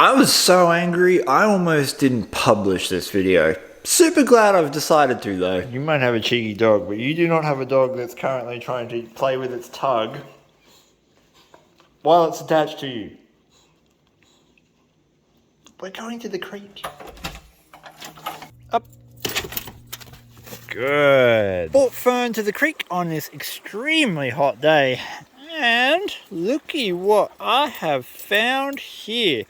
I was so angry, I almost didn't publish this video. Super glad I've decided to though. You might have a cheeky dog, but you do not have a dog that's currently trying to play with its tug while it's attached to you. We're going to the creek. Up. Good. Brought Fern to the creek on this extremely hot day. And looky what I have found here.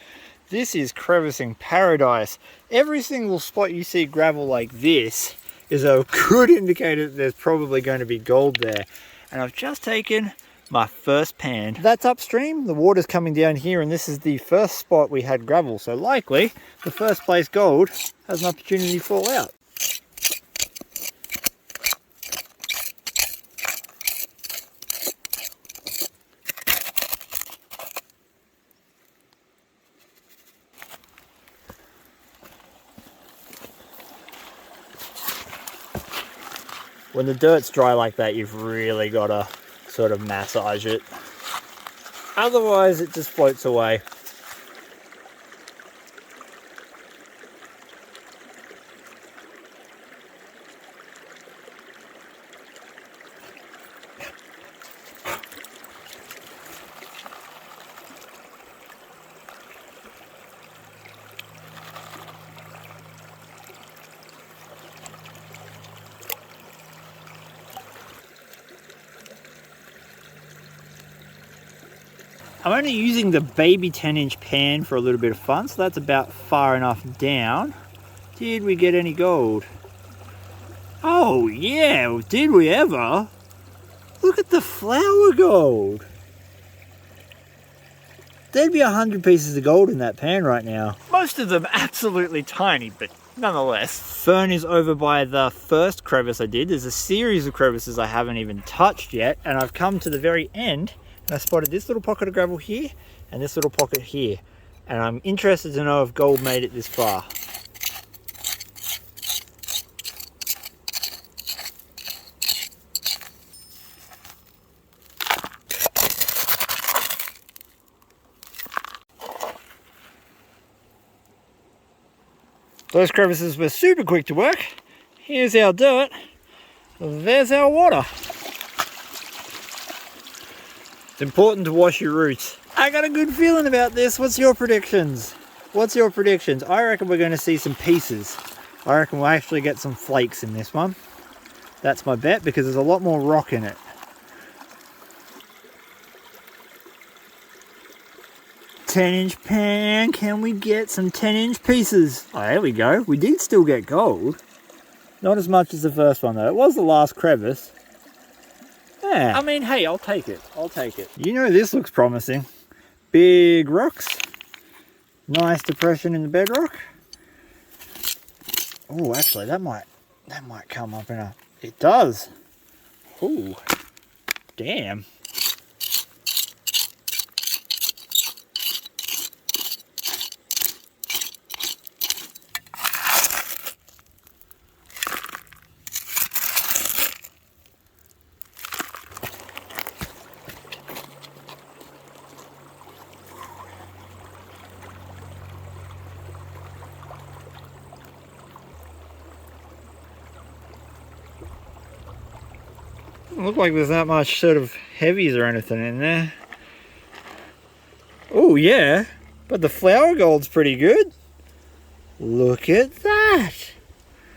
This is crevicing paradise. Every single spot you see gravel like this is a good indicator that there's probably going to be gold there. And I've just taken my first pan. That's upstream, the water's coming down here, and this is the first spot we had gravel. So likely, the first place gold has an opportunity to fall out. When the dirt's dry like that, you've really got to sort of massage it. Otherwise, it just floats away. I'm only using the baby 10-inch pan for a little bit of fun, so that's about far enough down. Did we get any gold? Oh yeah, did we ever? Look at the flower gold. There'd be 100 pieces of gold in that pan right now. Most of them absolutely tiny, but nonetheless. Fern is over by the first crevice I did. There's a series of crevices I haven't even touched yet, and I've come to the very end. I spotted this little pocket of gravel here and this little pocket here, and I'm interested to know if gold made it this far. Those crevices were super quick to work. Here's our dirt, there's our water. It's important to wash your roots. I got a good feeling about this. What's your predictions? What's your predictions? I reckon we're going to see some pieces. I reckon we'll actually get some flakes in this one. That's my bet, because there's a lot more rock in it. "10-inch pan, can we get some 10-inch pieces?" Oh, there we go. We did still get gold. Not as much as the first one though. It was the last crevice. Yeah. I mean, hey, I'll take it. I'll take it. You know, this looks promising. Big rocks. Nice depression in the bedrock. Oh, actually, that might come up in a... It does. Oh, damn. Doesn't look like there's that much sort of heavies or anything in there. Oh yeah, but the flower gold's pretty good. Look at that.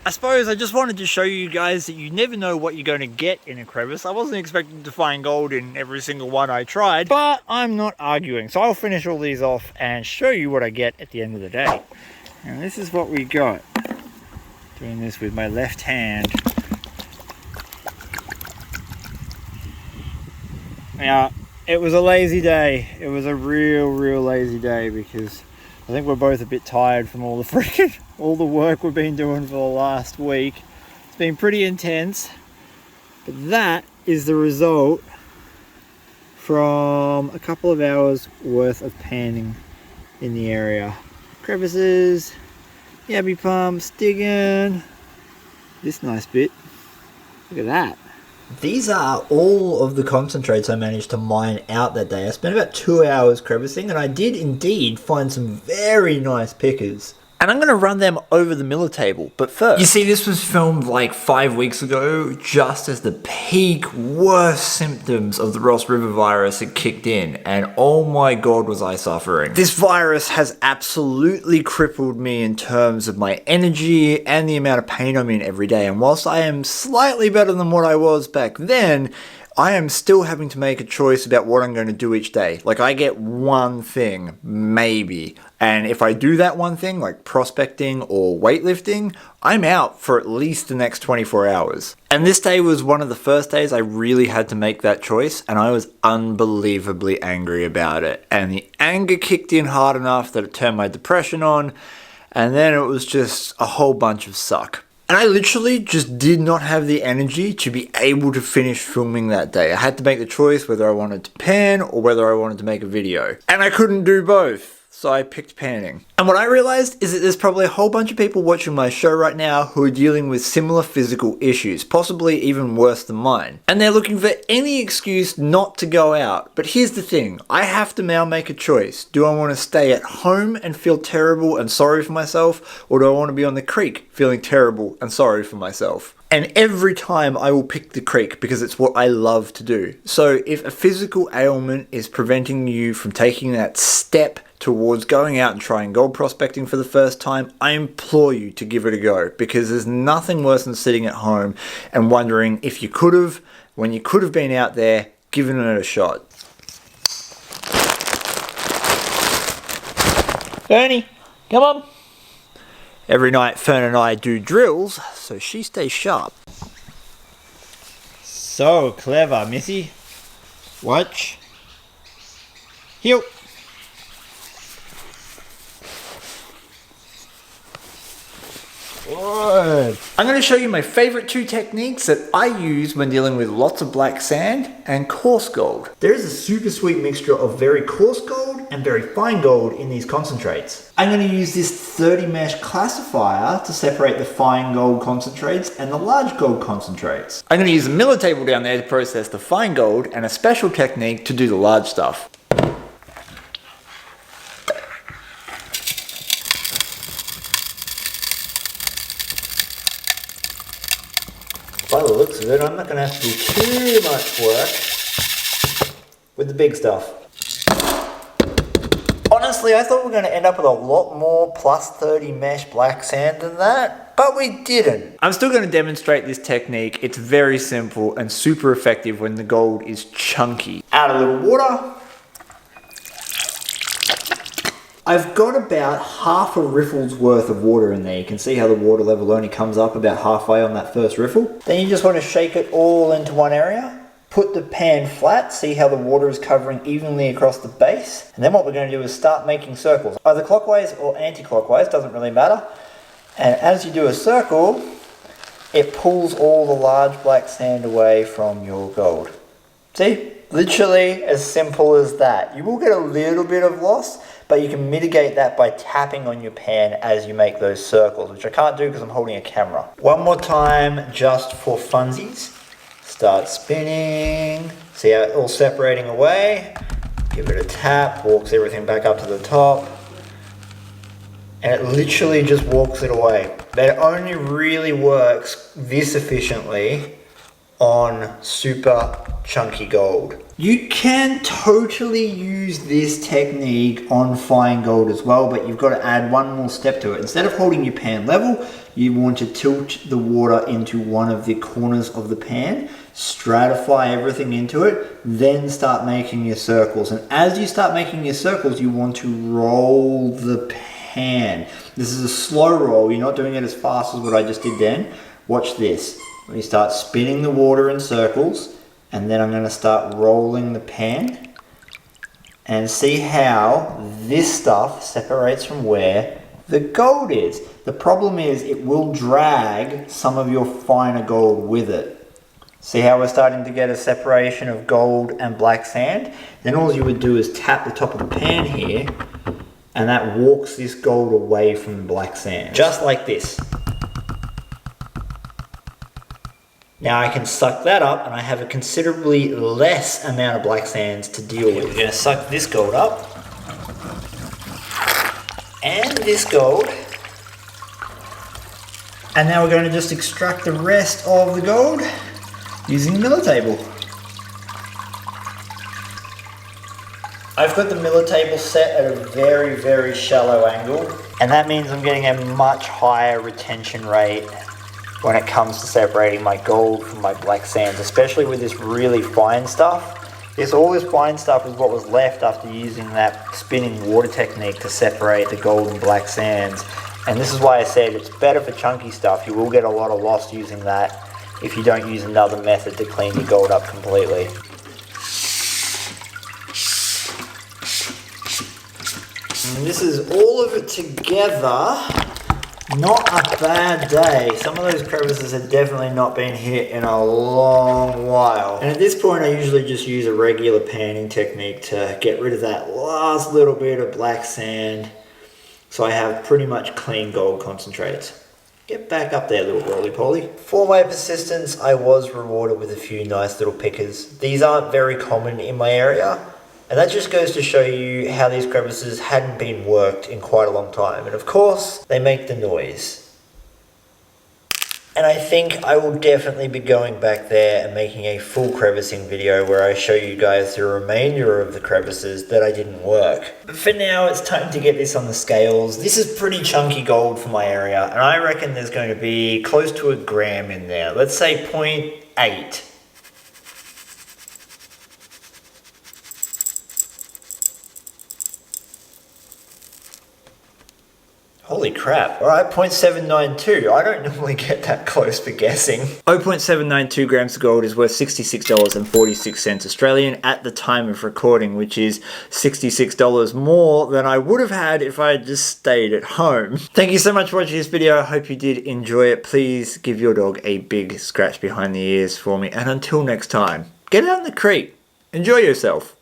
I suppose I just wanted to show you guys that you never know what you're going to get in a crevice. I wasn't expecting to find gold in every single one I tried, but I'm not arguing. So I'll finish all these off and show you what I get at the end of the day. And this is what we got. Doing this with my left hand. Now, it was a lazy day. It was a real lazy day, because I think we're both a bit tired from all the work we've been doing for the last week. It's been pretty intense, but that is the result from a couple of hours worth of panning in the area. Crevices, yabby pumps, digging, this nice bit. Look at that. These are all of the concentrates I managed to mine out that day. I spent about 2 hours crevicing, and I did indeed find some very nice pickers. And I'm going to run them over the miller table, but first... You see, this was filmed like 5 weeks ago, just as the peak worst symptoms of the Ross River virus had kicked in, and oh my god was I suffering. This virus has absolutely crippled me in terms of my energy and the amount of pain I'm in every day, and whilst I am slightly better than what I was back then, I am still having to make a choice about what I'm going to do each day. Like, I get one thing, maybe. And if I do that one thing, like prospecting or weightlifting, I'm out for at least the next 24 hours. And this day was one of the first days I really had to make that choice, and I was unbelievably angry about it. And the anger kicked in hard enough that it turned my depression on, and then it was just a whole bunch of suck. And I literally just did not have the energy to be able to finish filming that day. I had to make the choice whether I wanted to pan or whether I wanted to make a video. And I couldn't do both, so I picked panning. And what I realized is that there's probably a whole bunch of people watching my show right now who are dealing with similar physical issues, possibly even worse than mine. And they're looking for any excuse not to go out. But here's the thing, I have to now make a choice. Do I want to stay at home and feel terrible and sorry for myself, or do I want to be on the creek feeling terrible and sorry for myself? And every time I will pick the creek because it's what I love to do. So if a physical ailment is preventing you from taking that step towards going out and trying gold prospecting for the first time, I implore you to give it a go, because there's nothing worse than sitting at home and wondering if you could have, when you could have been out there, given it a shot. Bernie, come on. Every night Fern and I do drills, so she stays sharp. So clever, Missy. Watch. Heel. Good. I'm going to show you my favorite two techniques that I use when dealing with lots of black sand and coarse gold. There is a super sweet mixture of very coarse gold and very fine gold in these concentrates. I'm going to use this 30 mesh classifier to separate the fine gold concentrates and the large gold concentrates. I'm going to use a miller table down there to process the fine gold and a special technique to do the large stuff. By the looks of it, I'm not going to have to do too much work with the big stuff. Honestly, I thought we were going to end up with a lot more plus 30 mesh black sand than that, but we didn't. I'm still going to demonstrate this technique. It's very simple and super effective when the gold is chunky. Add a little water. I've got about half a riffle's worth of water in there. You can see how the water level only comes up about halfway on that first riffle. Then you just want to shake it all into one area. Put the pan flat, see how the water is covering evenly across the base. And then what we're going to do is start making circles. Either clockwise or anti-clockwise, doesn't really matter. And as you do a circle, it pulls all the large black sand away from your gold. See? Literally as simple as that. You will get a little bit of loss, but you can mitigate that by tapping on your pan as you make those circles, which I can't do because I'm holding a camera. One more time, just for funsies. Start spinning. See how it's all separating away? Give it a tap, walks everything back up to the top. And it literally just walks it away. But it only really works this efficiently on super chunky gold. You can totally use this technique on fine gold as well, but you've got to add one more step to it. Instead of holding your pan level, you want to tilt the water into one of the corners of the pan, stratify everything into it, then start making your circles. And as you start making your circles, you want to roll the pan. This is a slow roll. You're not doing it as fast as what I just did then. Watch this. We start spinning the water in circles, and then I'm going to start rolling the pan, and see how this stuff separates from where the gold is. The problem is it will drag some of your finer gold with it. See how we're starting to get a separation of gold and black sand? Then all you would do is tap the top of the pan here, and that walks this gold away from the black sand. Just like this. Now I can suck that up and I have a considerably less amount of black sands to deal with. We're going to suck this gold up. And this gold. And now we're going to just extract the rest of the gold using the miller table. I've got the miller table set at a very, very shallow angle. And that means I'm getting a much higher retention rate when it comes to separating my gold from my black sands, especially with this really fine stuff. All this fine stuff is what was left after using that spinning water technique to separate the gold and black sands. And this is why I said it's better for chunky stuff. You will get a lot of loss using that if you don't use another method to clean your gold up completely. And this is all of it together. Not a bad day. Some of those crevices have definitely not been hit in a long while. And at this point I usually just use a regular panning technique to get rid of that last little bit of black sand. So I have pretty much clean gold concentrates. Get back up there, little roly-poly. For my persistence, I was rewarded with a few nice little pickers. These aren't very common in my area. And that just goes to show you how these crevices hadn't been worked in quite a long time. And of course, they make the noise. And I think I will definitely be going back there and making a full crevicing video where I show you guys the remainder of the crevices that I didn't work. But for now, it's time to get this on the scales. This is pretty chunky gold for my area, and I reckon there's going to be close to a gram in there. Let's say 0.8. Holy crap. Alright, 0.792. I don't normally get that close for guessing. 0.792 grams of gold is worth $66.46 Australian at the time of recording, which is $66 more than I would have had if I had just stayed at home. Thank you so much for watching this video. I hope you did enjoy it. Please give your dog a big scratch behind the ears for me. And until next time, get out in the creek. Enjoy yourself.